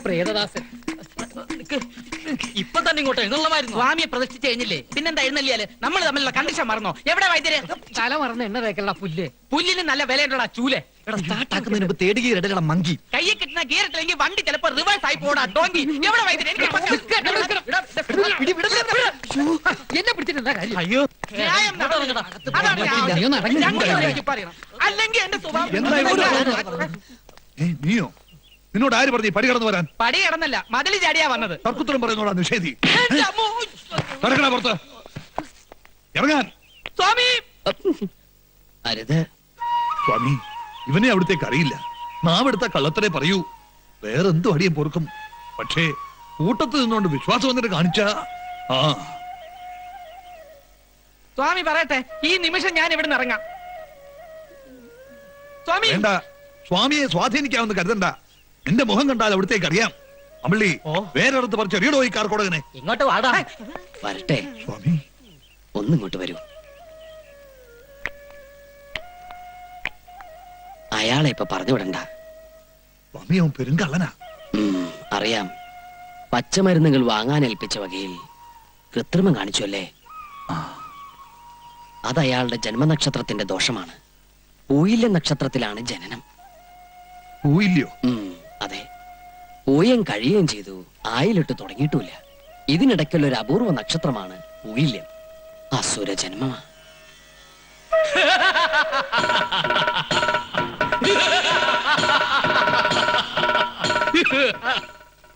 പ്രേതദാസൻ ഇപ്പൊ തന്നെ ഇങ്ങോട്ട് എഴുന്നള്ളമായിരുന്നു. സ്വാമിയെ പ്രതിഷ്ഠിച്ച് കഴിഞ്ഞില്ലേ, പിന്നെന്താ എഴുന്നള്ളിയാല്? നമ്മൾ തമ്മിലുള്ള കണ്ടീഷൻ മറന്നോ? എവിടെ വൈദ്യര്? തല മറന്ന് എണ്ണ തേക്കണ്ട പുല്ല്. പുല്ലിന് നല്ല വിലയുണ്ടോടാ ചൂല്. സ്റ്റാർട്ടാക്കുന്നതിന് മുമ്പ് തേടി ഗീർ മങ്കി. കയ്യെ കിട്ടുന്ന ഗീറിട്ടില്ലെങ്കിൽ വണ്ടി ചിലപ്പോ റിവേഴ്സ് ആയി പോടാ ഡോങ്കി. എവിടെ വൈദ്യര്? എന്നെ പിടിച്ചിട്ടെന്താ കാര്യം? അയ്യോ, ന്യായം നടക്കണം. അതാണ് ഞങ്ങൾക്ക് പറയണം. അല്ലെങ്കിൽ എന്റെ സ്വഭാവം. നീയോ? നിന്നോട് ആര് പറഞ്ഞു പടി കടന്നു വരാൻ? പടി കടന്നല്ല, മതില് ചാടിയാ വന്നത്. തർക്കുത്തരം പറയുന്നോടാ നിഷേധി. കടക്കണ പുറത്ത് ഇറങ്ങാൻ. സ്വാമി അരുത് സ്വാമി, ഇവനെ അവിടത്തേക്ക് അറിയില്ല. നാവെടുത്ത കള്ളത്തരെ പറയൂ. വേറെന്തു അടിയും പൊറുക്കും. പക്ഷേ കൂട്ടത്തിൽ നിന്നുകൊണ്ട് വിശ്വാസം വന്നിട്ട് കാണിച്ച സ്വാമി പറയട്ടെ, ഈ നിമിഷം ഞാൻ ഇവിടെ നിന്ന് ഇറങ്ങാം. സ്വാമി വേണ്ട, സ്വാമിയെ സ്വാധീനിക്കാമെന്ന് കരുതണ്ട. എന്റെ മുഖം കണ്ടാൽ അവിടത്തേക്ക് അറിയാം. അമ്പള്ളി വേറെടുത്ത് പറിച്ച എറിയടോ ഈ കാർക്കോടകനെ. ഇങ്ങോട്ട് വാടാ. വരട്ടെ സ്വാമി, ഒന്നിങ്ങോട്ട് വരൂ. അയാളെ ഇപ്പൊ പറഞ്ഞു വിടണ്ട. സ്വാമി, അവൻ പെരുങ്കള്ളനാ. അറിയാം. പച്ചമരുന്നുകൾ വാങ്ങാൻ ഏൽപ്പിച്ച വകയിൽ കൃത്രിമം കാണിച്ചു അല്ലേ? അത് അയാളുടെ ജന്മനക്ഷത്രത്തിന്റെ ദോഷമാണ്. പൂയില്യ നക്ഷത്രത്തിലാണ് ജനനം. പോയില്ലയോ? അതെ, പൂയം കഴിയുകയും ചെയ്തു. ആയിലിട്ട് തുടങ്ങിയിട്ടില്ല. ഇതിനിടയ്ക്കുള്ള ഒരു അപൂർവ നക്ഷത്രമാണ് പൂയില്യം. അസുര ജന്മമാ.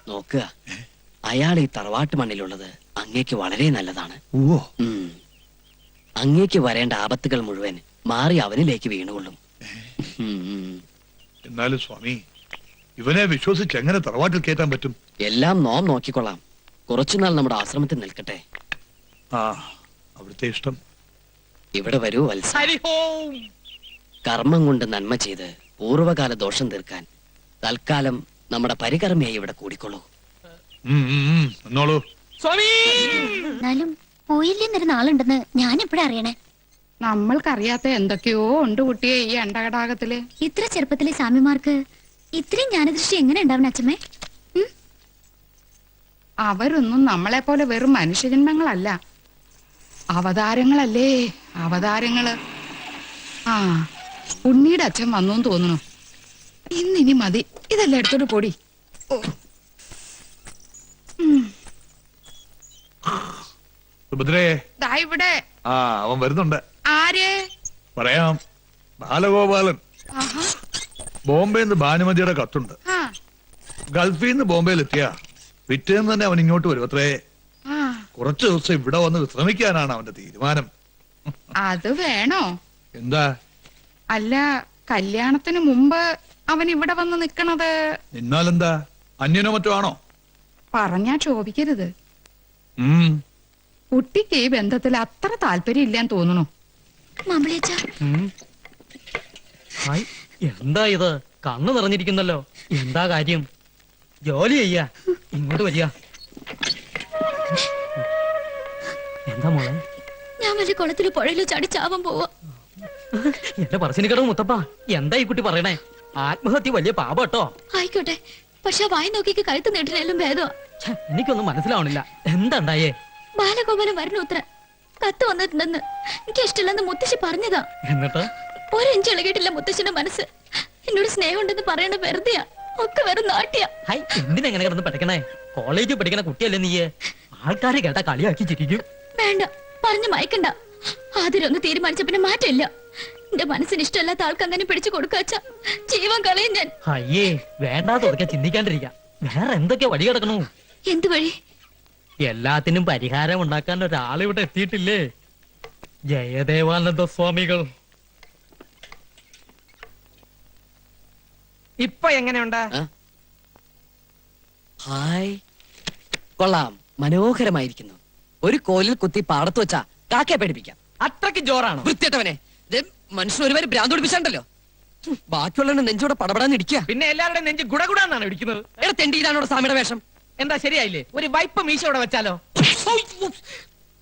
നോക്കുക, അയാൾ ഈ തറവാട്ട് മണ്ണിലുള്ളത് അങ്ങേക്ക് വളരെ നല്ലതാണ്. അങ്ങേക്ക് വരേണ്ട ആപത്തുകൾ മുഴുവൻ മാറി അവനിലേക്ക് വീണുകൊള്ളും. എന്നാലും സ്വാമി, ഇവനെ വിശ്വസിച്ച് എങ്ങനെ തറവാട്ടിൽ കയറ്റാൻ പറ്റും? എല്ലാം നോം നോക്കിക്കൊള്ളാം. കുറച്ചുനാൾ നമ്മുടെ ആശ്രമത്തിൽ നിൽക്കട്ടെ. അവിടുത്തെ ഇഷ്ടം. ഇവിടെ വരൂ വത്സ. കർമ്മം കൊണ്ട് നന്മ ചെയ്ത് പൂർവകാല ദോഷം തീർക്കാൻ തൽക്കാലം നമ്മുടെ പരികർമ്മയായി ഇവിടെ കൂടിക്കൊള്ളൂ. എന്നോളൂ. എന്നാലും പോയില്ലെന്നൊരു നാളുണ്ടെന്ന് ഞാൻ എപ്പോഴാ അറിയണേ? നമ്മൾക്കറിയാത്ത എന്തൊക്കെയോ ഉണ്ട് കുട്ടിയെ ഈ അണ്ടകടാകത്തില്. ഇത്ര ചെറുപ്പത്തിലെ സ്വാമിമാർക്ക് ഇത്രയും ജ്ഞാനദൃഷ്ടി എങ്ങനെ ഉണ്ടാവണം അച്ഛമ്മേ? അവരൊന്നും നമ്മളെ പോലെ വെറും മനുഷ്യജന്മങ്ങളല്ല, അവതാരങ്ങളല്ലേ, അവതാരങ്ങള്. ഉണ്ണിയുടെ അച്ഛൻ വന്നു തോന്നുന്നു. ഇന്നിനി മതി, ഇതെല്ലാം എടുത്തോട്ട് പൊടി. ഇവിടെ അവൻ വരുന്നുണ്ട്. ആര്? പറയാം. ബാലഗോപാലൻ. ബോംബെന്ന് ഭാനുമതിയുടെ കത്തുണ്ട്. ഗൾഫിൽ നിന്ന് ബോംബെയിലെത്തിയ പിറ്റേന്ന് തന്നെ അവൻ ഇങ്ങോട്ട് വരും അത്രേ. കുറച്ചു ദിവസം ഇവിടെ വന്ന് വിശ്രമിക്കാനാണ് അവന്റെ തീരുമാനം. അത് വേണോ? എന്താ? അല്ല, കല്യാണത്തിന് മുമ്പ് അവൻ ഇവിടെ വന്ന് നിക്കണത്. നിന്നാലെന്താ, അന്യനോ മറ്റോ ആണോ? പറഞ്ഞാ ചോദിക്കരുത്. കുട്ടിക്ക് ഈ ബന്ധത്തിൽ അത്ര താല്പര്യം ഇല്ലാന്ന് തോന്നുന്നു. എന്താ ഇത്? കണ്ണു നിറഞ്ഞിരിക്കുന്നല്ലോ. എന്താ കാര്യം? ജോലി ചെയ്യാ. ഇങ്ങോട്ട് വരിക. എന്താ മോളെ? ഞാൻ വലിയ കുളത്തിലോ പുഴയിലോ ചാടി ചാവാൻ പോവാ. എന്റെ പറശ്ശിനിക്കടവ് മുത്തപ്പ, എന്താ ഈ കുട്ടി പറയണേ? ആത്മഹത്യ വലിയ പാപട്ടോ. ആയിക്കോട്ടെ, പക്ഷെ വായി നോക്കിക്ക് കഴുത്ത് നീട്ടിനെല്ലാം ഭേദമാ. എനിക്കൊന്നും മനസ്സിലാവണില്ല. എന്താ ഉണ്ടായേ? ബാലഗോപാലൻ വരണു ഉത്തര കത്ത് വന്നിട്ടുണ്ടെന്ന് എനിക്ക് ഇഷ്ടമില്ലെന്ന് മുത്തശ്ശി പറഞ്ഞതാ. എന്നിട്ട് ഒരഞ്ച് ഇളകിയിട്ടില്ല മുത്തശ്ശിന്റെ മനസ്സ്. എന്നോട് സ്നേഹം ഉണ്ടെന്ന് പറയണ വെറുതെയാ, ഒക്കെ വെറും നാട്യാ. എന്തിനെങ്ങനെ കിടന്ന് പഠിക്കണേ? കോളേജിൽ പഠിക്കണ കുട്ടിയല്ലേ നീ? ആൾക്കാരെ കേട്ടാ കളിയാക്കി ചിരിക്കും. വേണ്ട, പറഞ്ഞു മയക്കണ്ട. ആദ്യം തീരുമാനിച്ച പിന്നെ മാറ്റില്ല. എന്റെ മനസ്സിന് ഇഷ്ടമല്ലാത്ത ആൾക്ക് അങ്ങനെ പിടിച്ചു കൊടുക്കാച്ച ജീവൻ കളയും ഞാൻ. അയ്യേ, വേണ്ടാതൊക്കെ ചിന്തിക്കാണ്ടിരിക്കാം. വേറെ എന്തൊക്കെ വഴി കിടക്കണു? എന്ത് വഴി? എല്ലാത്തിനും പരിഹാരം ഉണ്ടാക്കാൻ ഒരാളിവിടെ എത്തിയിട്ടില്ലേ? ജയദേവാനന്ദ സ്വാമികൾ. ഇപ്പൊ എങ്ങനെയുണ്ട്? ഹായ്, കൊള്ളാം, മനോഹരമായിരിക്കുന്നു. ഒരു കോലിൽ കുത്തി പാടത്ത് വെച്ചാ കാക്കയെ പേടിപ്പിക്കാം. അത്രയ്ക്ക് ജോറാണോ? വൃത്തിയട്ടവനെ, മനുഷ്യൻ ഒരുപാട് ഭ്രാന്ത് പിടിപ്പിച്ചാണ്ടല്ലോ. ബാക്കിയുള്ള നെഞ്ചോടെ പടപടാന്ന് ഇടിക്കുക. പിന്നെ എല്ലാവരുടെയും നെഞ്ച് ഗുടഗുടാന്നാണ് ഇടിക്കുന്നത്. എടാ തെണ്ടി, ഇതാണോ സ്വാമിയുടെ വേഷം? എന്താ ശരിയായില്ലേ? ഒരു വൈപ്പ് മീശ ഇവിടെ വെച്ചാലോ?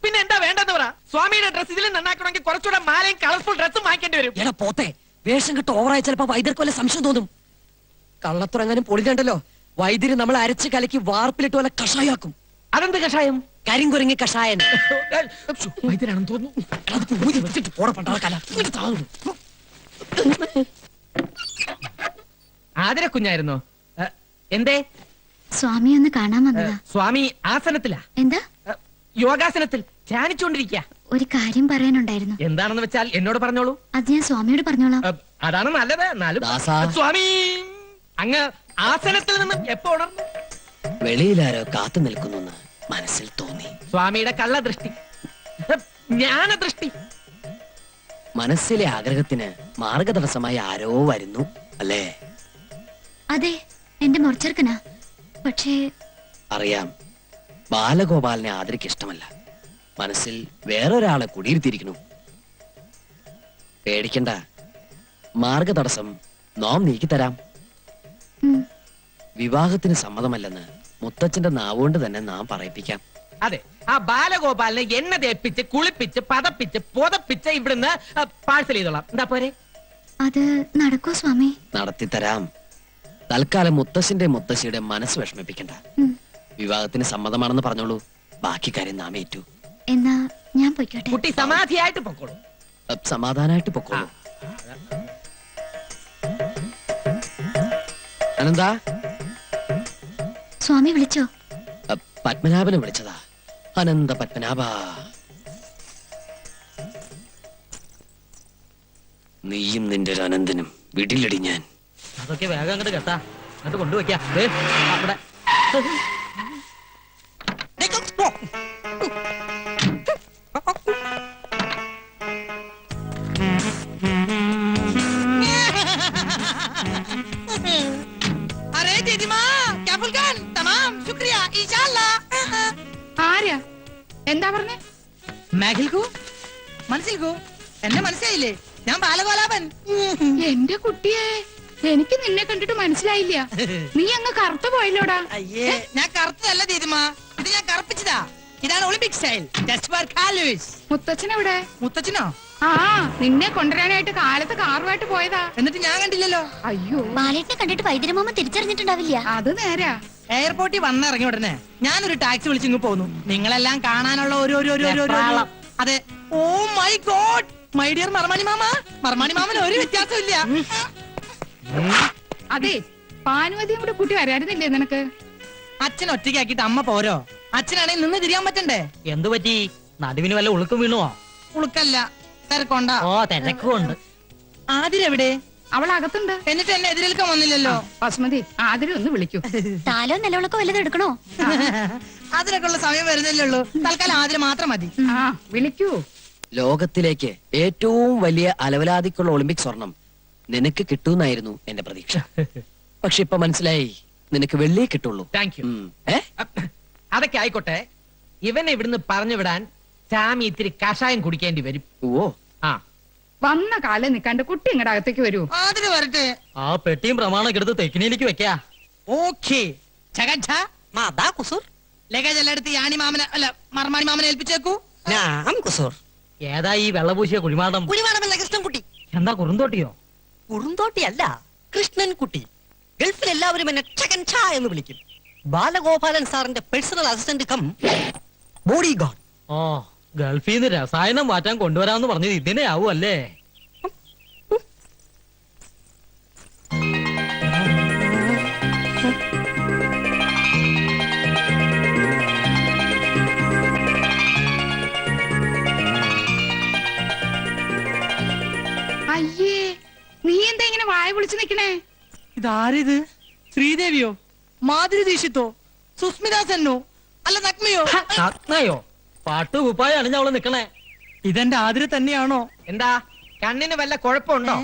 പിന്നെ എന്താ വേണ്ടെന്ന് പറ. സ്വാമിയുടെ ഡ്രസ് ഇതിൽ നന്നാക്കണമെങ്കിൽ കുറച്ചുകൂടെ മാലയും കളർഫുൾ ഡ്രസ്സും വാങ്ങിക്കേണ്ടി വരും. എടാ പോത്തെ, വേഷം കിട്ട് ഓവറായി ചിലപ്പോ വൈദ്യർക്ക് വല്ല സംശയം തോന്നും. കള്ളത്തുറങ്ങാനും പൊളിഞ്ഞുണ്ടല്ലോ, വൈദ്യര് നമ്മൾ അരച്ച് കലക്കി വാർപ്പിലിട്ട് പോലെ കഷായാക്കും. അതെന്ത് കഷായം? കരിങ്കുരങ്ങി കഷായൻ. വൈദ്യരാണെന്ന് തോന്നുന്നു. അത് ഊരി വെച്ചിട്ട് പോടാ പണ്ടാറക്കാല. ആതിര കുഞ്ഞായിരുന്നോ? എന്തേ? സ്വാമി ഒന്ന് കാണാൻ വന്നതാ. സ്വാമി ആസനത്തിലാ? എന്താ? യോഗാസനത്തിൽ ധ്യാനിച്ചുകൊണ്ടിരിക്കുക. ഒരു കാര്യം പറയാനുണ്ടായിരുന്നു. എന്താണെന്ന് വെച്ചാൽ എന്നോട് പറഞ്ഞോളൂ. അത് ഞാൻ സ്വാമിയോട് പറഞ്ഞോളാം. അതാണ് നല്ലത്. എന്നാലും ദാസാ. സ്വാമി അങ്ങ് ആസനത്തിൽ നിന്നും എപ്പോ ഉണർന്നു? വെളിയിലാരോ കാത്തു നിൽക്കുന്നു മനസ്സിൽ തോന്നി. സ്വാമിയുടെ കള്ളദൃഷ്ടി, ജ്ഞാനദൃഷ്ടി. മനസ്സിലെ ആഗ്രഹത്തിന് മാർഗതടസ്സമായി ആരോ വരുന്നു അല്ലേ? അതെ, എന്റെ മുറച്ചെറുക്കനാ. പക്ഷേ അറിയാം, ബാലഗോപാലിനെ ആദരിക്ക് ഇഷ്ടമല്ല. മനസ്സിൽ വേറൊരാളെ കുടിയിരുത്തിയിരിക്കുന്നു. പേടിക്കണ്ട, മാർഗതടസ്സം നാം നീക്കിത്തരാം. ഉം, വിവാഹത്തിന് സമ്മതമല്ലെന്ന് മുത്തച്ഛന്റെ നാവുകൊണ്ട് തന്നെ നാം പറയിപ്പിക്കാം. അതെ, ആ ബാലഗോപാലിനെ എണ്ണ തേപ്പിച്ച് കുളിപ്പിച്ച് പതപ്പിച്ച് പുതപ്പിച്ച് ഇവിടുന്ന് പാഴ്സൽ ചെയ്തോളാം. എന്താ പോരെ? അത് നടക്കോ സ്വാമി? നടത്തിത്തരാം. തൽക്കാലം മുത്തശ്ശന്റെ മുത്തശ്ശിയുടെ മനസ്സ് വിഷമിപ്പിക്കണ്ട. ഉം, വിവാഹത്തിന് സമ്മതമാണെന്ന് പറഞ്ഞോളൂ. ബാക്കി കാര്യം നാം ഏറ്റു. എന്നാ ഞാൻ പൊയ്ക്കോട്ടെ. കുട്ടി സമാധിയായിട്ട് പൊക്കോളൂ. സമാധാനായിട്ട് പൊക്കോളൂ. അനന്താ, സ്വാമി വിളിച്ചോ? പത്മനാഭനെ വിളിച്ചതാ. അനന്ത പത്മനാഭ, നീയും നിന്റെ ഒരു അനന്തനും വീട്ടിലടി ഞാൻ. അതൊക്കെ വേഗം അങ്ങോട്ട് കേട്ടാ, അങ്ങോട്ട് കൊണ്ടുവയ്ക്കാം. ദേ, അവിടെ अरे दीदी माँ क्या फुलकान तमाम शुक्रिया इंशाल्लाह. ആരാ? എന്താ പറഞ്ഞേ? മേഘിൽക്കു മനസ്സിൽക്കു എന്നെ മനസ്സിലായില്ലേ? ഞാൻ ബാലഗോപാലൻ. എന്റെ കുട്ടിയെ, എനിക്ക് നിന്നെ കണ്ടിട്ട് മനസ്സിലായില്ല. നീ അങ്ങ് കറുത്തു പോയല്ലോടാ. അയ്യേ, ഞാൻ കറുത്തതല്ല ദീദിമാ, ഇത് ഞാൻ കറുപ്പിച്ചതാ. ഇതാണ് ഒളിമ്പിക് സ്റ്റൈൽ. ജസ്റ്റ് ഫോർ കാലൂസ്. മുത്തച്ഛനെവിടെ? മുത്തച്ഛനോ? ആ, നിന്നെ കൊണ്ടുവരാനായിട്ട് കാലത്ത് കാറുമായിട്ട് പോയതാ. എന്നിട്ട് ഞാൻ കണ്ടില്ലല്ലോ. അയ്യോ, ബാലേട്ടിനെ കണ്ടിട്ട് വൈദ്യരമാമ തിരിച്ചറിഞ്ഞിട്ടുണ്ടാവില്ല. അത് നേരാ. എയർപോർട്ടിൽ വന്നിറങ്ങി ഉടനെ ഞാനൊരു ടാക്സി വിളിച്ച് ഇങ്ങ് പോന്നു. നിങ്ങളെല്ലാം കാണാനുള്ള ഒരു അതെ. Oh my god, my dear Marmani മാമ. മർമാണി മാമന് ഒരു വ്യത്യാസമില്ല. അതെ, പാനുവതിയും കൂടെ കൂട്ടി വരായിരുന്നില്ലേ നിനക്ക്? അച്ഛൻ ഒറ്റയ്ക്കാക്കിട്ട് അമ്മ പോരോ? അച്ഛനാണെങ്കിൽ നിന്ന് തിരിയാൻ പറ്റണ്ടേ? എന്തു പറ്റി? നടുവിന് വല്ല ഉളുക്കും വീണുവോ? ഉളുക്കല്ല, തിരക്കൊണ്ട. ഓ, തിരക്കുണ്ട്. ആതിരെവിടെ? അവൾ അകത്തുണ്ട്. എന്നിട്ട് എന്നെ എതിരേൽക്കാൻ വന്നില്ലല്ലോ. ബസ്മതി, ആതിരെ ഒന്ന് വിളിക്കൂ. താലോ നിലവിളക്കോ വല്ലതും എടുക്കണോ? അതിനൊക്കെ ഉള്ള സമയം വരുന്നില്ലേ ഉള്ളൂ. തൽക്കാലം ആതിര മാത്രം മതി. ആ, വിളിക്കൂ. ലോകത്തിലേക്ക് ഏറ്റവും വലിയ അലവലാതിക്കുള്ള ഒളിമ്പിക് സ്വർണം നിനക്ക് കിട്ടൂന്നായിരുന്നു എന്റെ പ്രതീക്ഷ. പക്ഷെ ഇപ്പൊ മനസ്സിലായി, നിനക്ക് വെള്ളിയേ കിട്ടുള്ളൂ. Thank you. ഉം. അതൊക്കെ ആയിക്കോട്ടെ. ഇവനെ ഇവിടുന്ന് പറഞ്ഞു വിടാൻ ചാമി ഇത്തിരി കഷായം കുടിക്കേണ്ടി വരും. ഓ, ആ, വന്ന കാലം നിക്കാണ്ട് കുട്ടി ഇങ്ങടെ അകത്തേക്ക് വരൂ. ആതിര വരട്ടെ. ആ പെട്ടിയും പ്രമാണൊക്കെ എടുത്ത് തെക്കിനിയിലേക്ക് വെക്കാ. ഓക്കേ. ലഗേജ് എല്ലാം എടുത്ത് യാണി മാമനെ അല്ല മർമാണി മാമനെ ഏൽപ്പിച്ചേക്കൂ. ഏതാ ഈ വെള്ളപൂശിയ കുഴിമാടം? കുഴിമാടമല്ല, കൃഷ്ണൻകുട്ടി. എന്താ കുറുന്തോട്ടിയോ? കുറുന്തോട്ടിയല്ല, കൃഷ്ണൻകുട്ടി. ഗൾഫിൽ എല്ലാവരും എന്നെ ചകൻ ഛാ എന്ന് വിളിക്കും. ബാലഗോപാലൻ സാറിന്റെ personal assistant cum bodyguard. ഓ, ഗൾഫിൽ നിന്ന് രസായനം മാറ്റാൻ കൊണ്ടുവരാന്ന് പറഞ്ഞത് ഇതിനെ ആവും അല്ലേ? അയ്യേ, നീ എന്താ ഇങ്ങനെ വായ വിളിച്ചു നിക്കണേ? ഇതാരിത്? ശ്രീദേവിയോ? മാധുരി ദീക്ഷിത്തോ? സുസ്മിത സെന്നോ? അല്ല നഗ്മയോ? നഗ്നയോ? പാട്ട് കുപ്പായ അണിഞ്ഞ അവള് നിക്കണേ. ഇതെന്റെ ആതിര തന്നെയാണോ? എന്താ കണ്ണിന് വല്ല കുഴപ്പമുണ്ടോ?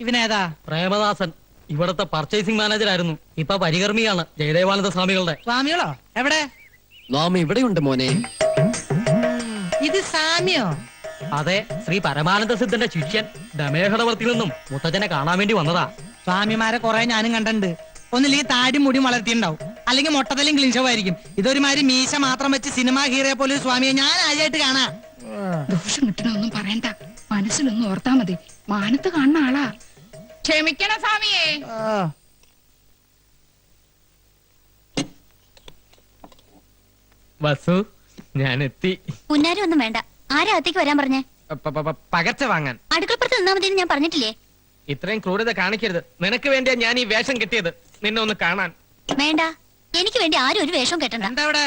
ഇവനേതാ? പ്രേമദാസൻ, ഇവിടത്തെ പർച്ചേസിംഗ് മാനേജർ ആയിരുന്നു. ഇപ്പൊ പരികർമ്മിയാണ് ജയദേവാനന്ദ സ്വാമികളുടെ. സ്വാമികളോ? എവിടെ? നാം ഇവിടെയുണ്ട് മോനെ. ഇത് സാമിയോ? അതെ, ശ്രീ പരമാനന്ദ സിദ്ധന്റെ ശിഷ്യൻ. ദമേഹടവർത്തിൽ നിന്നും മുത്തച്ഛനെ കാണാൻ വേണ്ടി വന്നതാ. സ്വാമിമാരെ കുറെ ഞാനും കണ്ടിട്ടുണ്ട്. ഒന്നില്ലെങ്കിൽ താടി മുടി വളർത്തിണ്ടാവും, അല്ലെങ്കിൽ മൊട്ടത്തലും ക്ലിൻഷവായിരിക്കും. ഇതൊരുമാതിരി മീശ മാത്രം വെച്ച് സിനിമ ഹീറോയെ പോലെ ഒരു സ്വാമിയെ ഞാൻ ആദ്യമായിട്ട് കാണാ. ദോഷം കിട്ടണൊന്നും പറയണ്ട, മനസ്സിലൊന്നും ഓർത്താ മതി. മാനത്ത് കാണുന്ന ആളാ. ക്ഷമിക്കണം സ്വാമിയേ. വസു ഞാൻ എത്തി. പുന്നാരും ഒന്നും വേണ്ട. ആരാ അകത്തേക്ക് വരാൻ പറഞ്ഞേ? പകർച്ച വാങ്ങാൻ. അടുക്കളപ്പുറത്ത് നിന്നാ മതി ഞാൻ പറഞ്ഞിട്ടില്ലേ? ഇത്രയും ക്രൂരത കാണിക്കരുത്. നിനക്ക് വേണ്ടിയാ ഞാൻ ഈ വേഷം കെട്ടിയത്, നിന്നെ ഒന്ന് കാണാൻ. വേണ്ട, എനിക്ക് വേണ്ടി ആരും ഒരു വേഷവും കെട്ടണ്ട. എന്താ ഇവിടെ?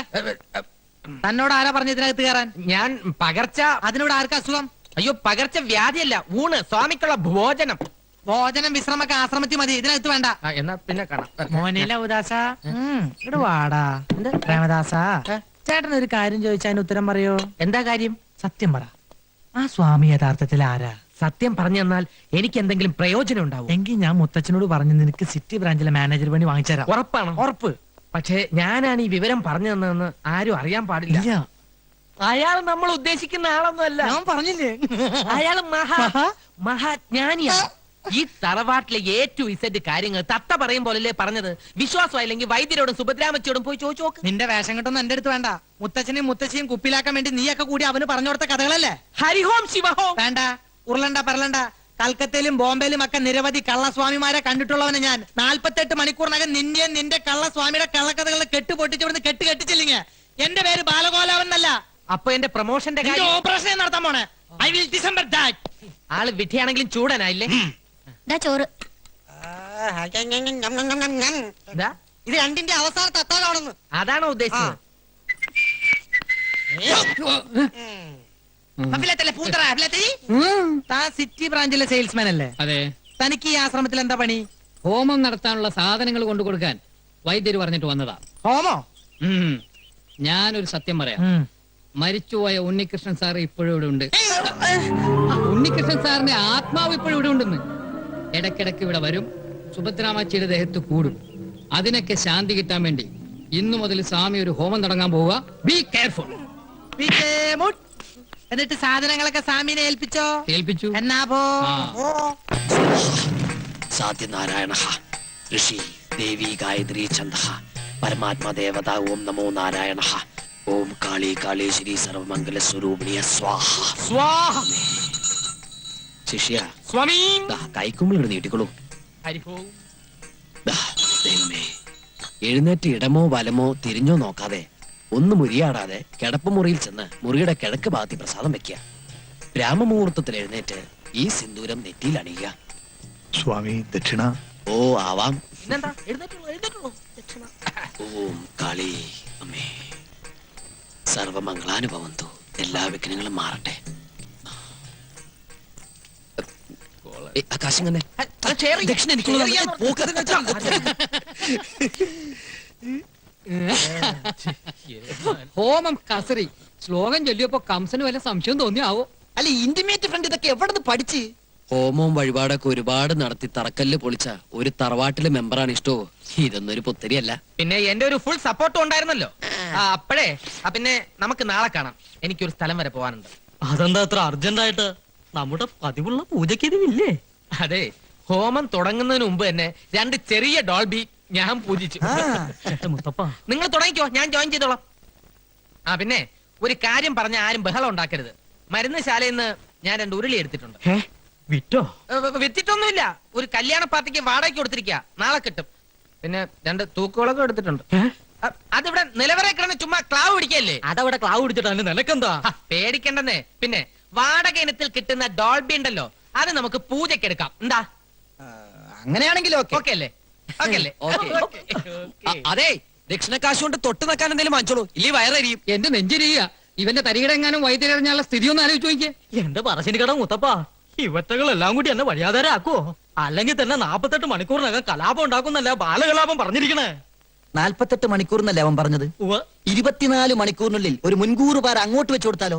തന്നോട് ആരാ പറഞ്ഞ ഇതിനകത്ത് കയറാൻ? ഞാൻ പകർച്ച. അതിനോട് ആർക്കാ അസുഖം? അയ്യോ, പകർച്ച വ്യാധിയല്ല, ഊണ്, സ്വാമിക്കുള്ള ഭോജനം. ഭോജനം വിശ്രമൊക്കെ ആശ്രമത്തിൽ മതി, ഇതിനകത്ത് വേണ്ട. എന്നാ പിന്നെ കാണാം. മോനില ഉദാസ ഇവിടെ വാടാ. പ്രേമദാസ, ചേട്ടൻ ഒരു കാര്യം ചോദിച്ചാൽ അതിന് ഉത്തരം പറയോ? എന്താ കാര്യം? സത്യം പറ, ആ സ്വാമി യഥാർത്ഥത്തിൽ ആരാ? സത്യം പറഞ്ഞു തന്നാൽ എനിക്ക് എന്തെങ്കിലും പ്രയോജനം ഉണ്ടാവും. എങ്കിൽ ഞാൻ മുത്തച്ഛനോട് പറഞ്ഞു നിനക്ക് സിറ്റി ബ്രാഞ്ചിലെ മാനേജർ പണി വാങ്ങിച്ചുതരാം. ഉറപ്പാണോ? ഉറപ്പ്. പക്ഷേ ഞാനാണ് ഈ വിവരം പറഞ്ഞു തന്നതെന്ന് ആരും അറിയാൻ പാടില്ല. ഇല്ല, അയാൾ നമ്മൾ ഉദ്ദേശിക്കുന്ന ആളൊന്നുമല്ല. ഞാൻ പറഞ്ഞില്ലേ, അയാൾ മഹാ? മഹാജ്ഞാനിയാണ്. ഈ തറവാട്ടിലെ ഏറ്റവും ഇസെറ്റ് കാര്യങ്ങൾ തത്ത പറയും പോലല്ലേ പറഞ്ഞത്. വിശ്വാസമായില്ലെങ്കിൽ വൈദ്യരോടും സുഭദ്രാമച്ചിയോടും പോയി ചോദിച്ചു നോക്ക്. നിന്റെ വേഷം കെട്ടൊന്നും എന്റെ അടുത്ത് വേണ്ട. മുത്തച്ഛനെയും മുത്തശ്ശിയും കുപ്പിലാക്കാൻ വേണ്ടി നീയൊക്കെ കൂടി അവന് പറഞ്ഞു കൊടുത്ത കഥകളല്ലേ? ഹരിഹോം ശിവഹോം. വേണ്ട, ഉരുളണ്ട പറലണ്ട. കൽക്കത്തയിലും ബോംബെയിലും ഒക്കെ നിരവധി കള്ളസ്വാമിമാരെ കണ്ടിട്ടുള്ളവന് ഞാൻ. 48 മണിക്കൂറിനകം നിന്നെയും നിന്റെ കള്ളസ്വാമിയുടെ കള്ളക്കഥകളെ കെട്ടുപൊട്ടിച്ചിവിടുന്ന് കെട്ടിച്ചില്ലെങ്കിൽ എന്റെ പേര് ബാലഗോലാവൻ എന്നല്ല. അപ്പൊ എന്റെ പ്രൊമോഷന്റെ കാര്യം ഓപ്പറേഷൻ നടത്താൻ പോണേ. I will December that. ആള് വിധിയാണെങ്കിലും ചൂടനായില്ലേ? ദാ ചോറ്. എന്താ? ഇത് രണ്ടിന്റെ അവസാനത്തെ അത്താഴമാണെന്ന്. അതാണോ ഉദ്ദേശിച്ചത്? താൻ സിറ്റി ബ്രാഞ്ചിലെ സെയിൽസ്മാൻ അല്ലേ? അതെ. തനിക്ക് ഈ ആശ്രമത്തിൽ എന്താ പണി? ഹോമം നടത്താനുള്ള സാധനങ്ങൾ കൊണ്ടു കൊടുക്കാൻ വൈദ്യര് പറഞ്ഞിട്ട് വന്നതാ. ഹോമോ? ഞാനൊരു സത്യം പറയാം. മരിച്ചുപോയ ഉണ്ണികൃഷ്ണൻ സാർ ഇപ്പോഴും ഇവിടെ ഉണ്ട്. ഉണ്ണികൃഷ്ണൻ സാറിന്റെ ആത്മാവ് ഇപ്പോഴും ഇവിടെ ഉണ്ടെന്ന്. ഇടക്കിടക്ക് ഇവിടെ വരും, സുഭദ്രാമച്ചിയുടെ ദേഹത്ത് കൂടും. അതിനൊക്കെ ശാന്തി കിട്ടാൻ വേണ്ടി ഇന്നു മുതൽ സ്വാമി ഒരു ഹോമം തുടങ്ങാൻ പോവുക. Be careful. എന്നിട്ട് സാധനങ്ങളൊക്കെ സ്വാമിനെ ഏൽപ്പിച്ചോ? ഏൽപ്പിച്ചു. എന്നാ പോ. സാധ്യനാരായണ ഋഷി ദേവി ഗായത്രി ഛന്ദ പരമാത്മ ദേവത ഓം നമോ നാരായണ ഓം കാളി കാളേശ്വരി സർവമംഗല സ്വരൂപിണിയ സ്വാഹ. സ്വാഹ. ശിഷ്യ, സ്വാമി. കൈക്കുമ്പിൾ ഇവിടെ നീട്ടിക്കൊള്ളൂ. ഹരിഹോം. ദൈവമേ, എഴുന്നേറ്റ് ഇടമോ വലമോ തിരിഞ്ഞോ നോക്കാതെ ഒന്ന് മുരിയാടാതെ കിടപ്പുമുറിയിൽ ചെന്ന് മുറിയുടെ കിഴക്ക് ഭാഗത്തി പ്രസാദം വെക്കുക. ബ്രാഹ്മമുഹൂർത്തത്തിൽ എഴുന്നേറ്റ് ഈ സിന്ദൂരം നെറ്റിയിൽ അണിയുക. സ്വാമി ദക്ഷിണ. ഓ ആവാം. പിന്നെന്താ? എഴുന്നേറ്റുള്ളൂ, എഴുന്നേറ്റുള്ളൂ. ഓം കാളി അമ്മേ സർവമംഗളാനുഭവന്തു. എല്ലാ വിഘ്നങ്ങളും മാറട്ടെ. ആകാശം തന്നെ ദക്ഷിണ ഹോമം കസറി ശ്ലോകം ചൊല്ലിയപ്പോ കംസന് വല്ല സംശയം തോന്നിയാവോ? അല്ല, ഇന്റിമേറ്റ് ഫ്രണ്ട് ഇതൊക്കെ എവിടെ പഠിച്ച്? ഹോമവും വഴിപാടൊക്കെ ഒരുപാട് നടത്തി തറക്കല്ല് പൊളിച്ച ഒരു തറവാട്ടിലെ മെമ്പറാണ് ഇഷ്ടോ. ഇതൊന്നൊരു പുത്തരിയല്ല. പിന്നെ എന്റെ ഒരു ഫുൾ സപ്പോർട്ടും ഉണ്ടായിരുന്നല്ലോ. അപ്പഴേ പിന്നെ നമുക്ക് നാളെ കാണാം. എനിക്കൊരു സ്ഥലം വരെ പോവാനുണ്ട്. അതെന്താ അത്ര അർജന്റായിട്ട്? നമ്മുടെ പതിവുള്ള പൂജയ്ക്ക് ഇതില്ലേ? അതെ, ഹോമം തുടങ്ങുന്നതിന് മുമ്പ് തന്നെ 2 ചെറിയ ഡോൾബി ഞാൻ പൂജിച്ചു. എന്റെ മുത്തപ്പ, നിങ്ങൾ തുടങ്ങിക്കോ, ഞാൻ ജോയിൻ ചെയ്തോളാം. പിന്നെ ഒരു കാര്യം പറഞ്ഞ ആരും ബഹളം ഉണ്ടാക്കരുത്. മരുന്ന് ശാലയിൽ നിന്ന് ഞാൻ 2 ഉരുളി എടുത്തിട്ടുണ്ട്. വിറ്റോ? വിറ്റിട്ടൊന്നുമില്ല, ഒരു കല്യാണ പാർട്ടിക്ക് വാടകയ്ക്ക് കൊടുത്തിരിക്കുക. നാളെ കിട്ടും. പിന്നെ 2 തൂക്കുകളൊക്കെ എടുത്തിട്ടുണ്ട്. അതിവിടെ നിലവറ കിടന്ന് ചുമ്മാ ക്ലാവ് പിടിക്കല്ലേ? അതവിടെ ക്ലാവ് പിടിച്ചിട്ട് അതിന് നിനക്കെന്താ? പേടിക്കണ്ടെന്നേ. പിന്നെ വാടക ഇനത്തിൽ കിട്ടുന്ന ഡോൾബി ഉണ്ടല്ലോ, അത് നമുക്ക് പൂജയ്ക്ക് എടുക്കാം. എന്താ? അങ്ങനെയാണെങ്കിൽ ഓക്കെ അല്ലേ? ഓക്കെ അല്ലേ? അതെ, ദക്ഷിണക്കാശ് കൊണ്ട് തൊട്ട് നിൽക്കാൻ എന്തെങ്കിലും വാങ്ങിച്ചോളൂ, ഇല്ലേ വയറരിയും. എന്റെ നെഞ്ചിരിയ ഇവന്റെ തരികിടെങ്ങാനും വൈദ്യരറിഞ്ഞാലുള്ള സ്ഥിതി ഒന്ന് ആലോചിച്ച് നോക്കിയേ. എന്റെ പറശ്ശിനിക്കട മുത്തപ്പ, ഇവറ്റകളെല്ലാം കൂടി എന്നെ വഴിയാധാരാക്കുവോ? അല്ലെങ്കിൽ തന്നെ 48 മണിക്കൂറിനകം കലാപം ഉണ്ടാക്കുന്നല്ല ബാലകലാപം പറഞ്ഞിരിക്കണേ. 48 മണിക്കൂർ എന്നല്ലേ അവൻ പറഞ്ഞത്? 24 മണിക്കൂറിനുള്ളിൽ ഒരു മുൻകൂർ പാര അങ്ങോട്ട് വെച്ചു കൊടുത്താലോ?